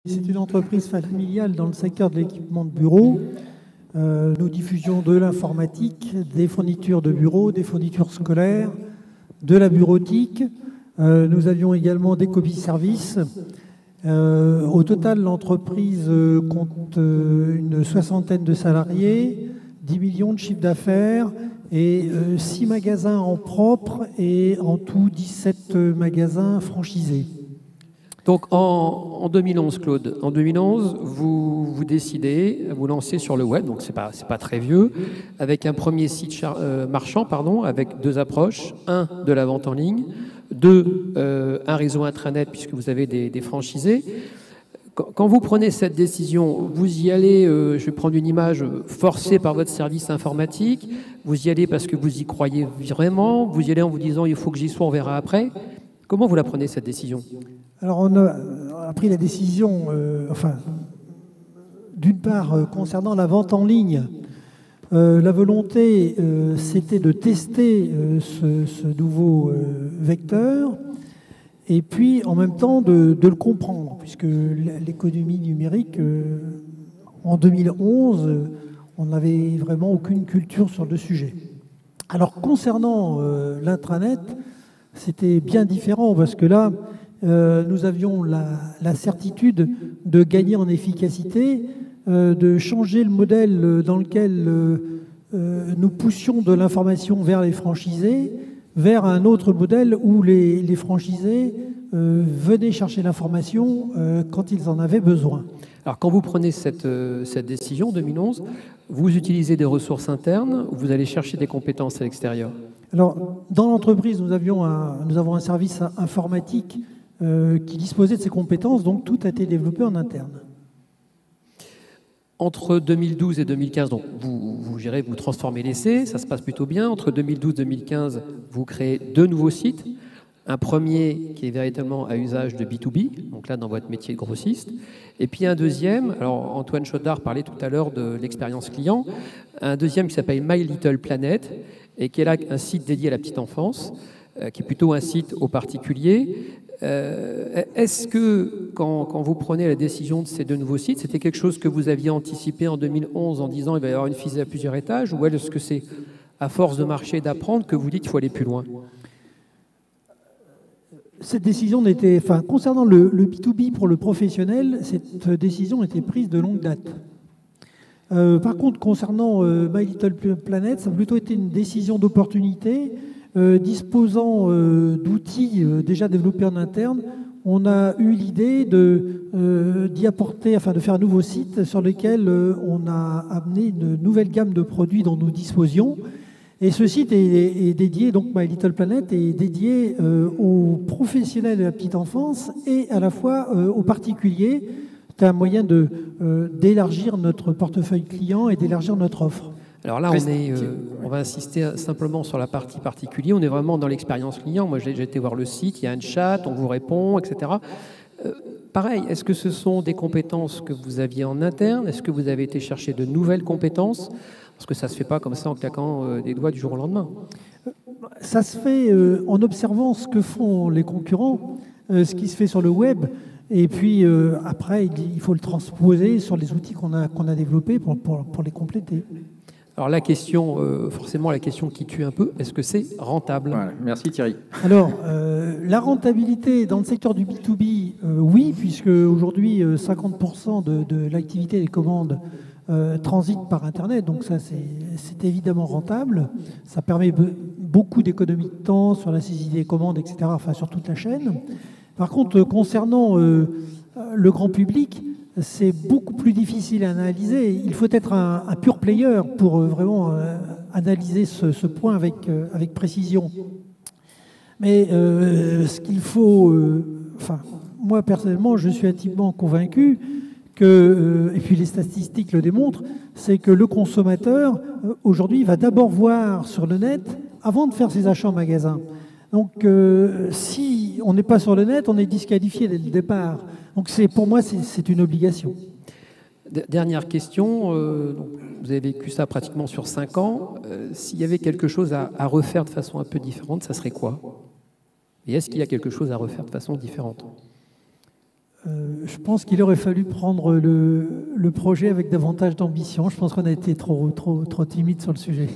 C'est une entreprise familiale dans le secteur de l'équipement de bureau. Nous diffusions de l'informatique, des fournitures de bureaux, des fournitures scolaires, de la bureautique. Nous avions également des copies-services. Au total, l'entreprise compte une soixantaine de salariés, 10 millions de chiffre d'affaires et 6 magasins en propre et en tout 17 magasins franchisés. Donc en 2011, Claude, en 2011, vous décidez, vous lancez sur le web, donc c'est pas très vieux, avec un premier site marchand, avec deux approches. Un, de la vente en ligne. Deux, un réseau intranet, puisque vous avez des franchisés. Quand vous prenez cette décision, vous y allez, je vais prendre une image, forcée par votre service informatique, vous y allez parce que vous y croyez vraiment, vous y allez en vous disant il faut que j'y sois, on verra après. Comment vous la prenez, cette décision ? Alors on a pris la décision, d'une part, concernant la vente en ligne. La volonté, c'était de tester ce nouveau vecteur et puis en même temps de le comprendre, puisque l'économie numérique, en 2011, on n'avait vraiment aucune culture sur le sujet. Alors concernant l'intranet, c'était bien différent parce que là, nous avions la certitude de gagner en efficacité, de changer le modèle dans lequel nous poussions de l'information vers les franchisés, vers un autre modèle où les franchisés venaient chercher l'information quand ils en avaient besoin. Alors quand vous prenez cette décision, 2011, vous utilisez des ressources internes ou vous allez chercher des compétences à l'extérieur ? Alors, dans l'entreprise, nous avons un service informatique qui disposait de ces compétences, donc tout a été développé en interne. Entre 2012 et 2015, donc vous transformez l'essai, ça se passe plutôt bien. Entre 2012 et 2015, vous créez deux nouveaux sites. Un premier qui est véritablement à usage de B2B, donc là dans votre métier de grossiste. Et puis un deuxième, alors Antoine Chaudard parlait tout à l'heure de l'expérience client, un deuxième qui s'appelle My Little Planet, et qui est là un site dédié à la petite enfance, qui est plutôt un site aux particuliers. Est-ce que quand vous prenez la décision de ces deux nouveaux sites, c'était quelque chose que vous aviez anticipé en 2011 en disant il va y avoir une fusée à plusieurs étages, ou est-ce que c'est à force de marcher et d'apprendre que vous dites qu'il faut aller plus loin ? Cette décision n'était, concernant le B2B pour le professionnel, cette décision était prise de longue date. Par contre, concernant My Little Planet, ça a plutôt été une décision d'opportunité. Disposant d'outils déjà développés en interne, on a eu l'idée d'y apporter, de faire un nouveau site sur lequel on a amené une nouvelle gamme de produits dont nous disposions. Et ce site est dédié, donc My Little Planet est dédié aux professionnels de la petite enfance et à la fois aux particuliers. C'est un moyen d'élargir notre portefeuille client et d'élargir notre offre. Alors là, on va insister simplement sur la partie particulier. On est vraiment dans l'expérience client. Moi, j'ai été voir le site, il y a un chat, on vous répond, etc. Pareil, est-ce que ce sont des compétences que vous aviez en interne ? Est-ce que vous avez été chercher de nouvelles compétences ? Parce que ça ne se fait pas comme ça en claquant des doigts du jour au lendemain. Ça se fait en observant ce que font les concurrents, ce qui se fait sur le web. Et puis après, il faut le transposer sur les outils qu'on a développés pour les compléter. Alors la question, forcément la question qui tue un peu, est-ce que c'est rentable ? Voilà, merci Thierry. Alors, la rentabilité dans le secteur du B2B, oui, puisque aujourd'hui 50% de l'activité des commandes transite par Internet, donc ça c'est évidemment rentable. Ça permet beaucoup d'économies de temps sur la saisie des commandes, etc., sur toute la chaîne. Par contre, concernant le grand public, c'est beaucoup plus difficile à analyser. Il faut être un pure player pour vraiment analyser ce point avec précision. Mais ce qu'il faut... moi, personnellement, je suis intimement convaincu que, et puis les statistiques le démontrent, c'est que le consommateur, aujourd'hui, va d'abord voir sur le net avant de faire ses achats en magasin. Donc, si on n'est pas sur le net, on est disqualifié dès le départ. Donc, pour moi, c'est une obligation. Dernière question. Vous avez vécu ça pratiquement sur 5 ans. S'il y avait quelque chose à refaire de façon un peu différente, ça serait quoi ? Et est-ce qu'il y a quelque chose à refaire de façon différente ? Je pense qu'il aurait fallu prendre le projet avec davantage d'ambition. Je pense qu'on a été trop timide sur le sujet.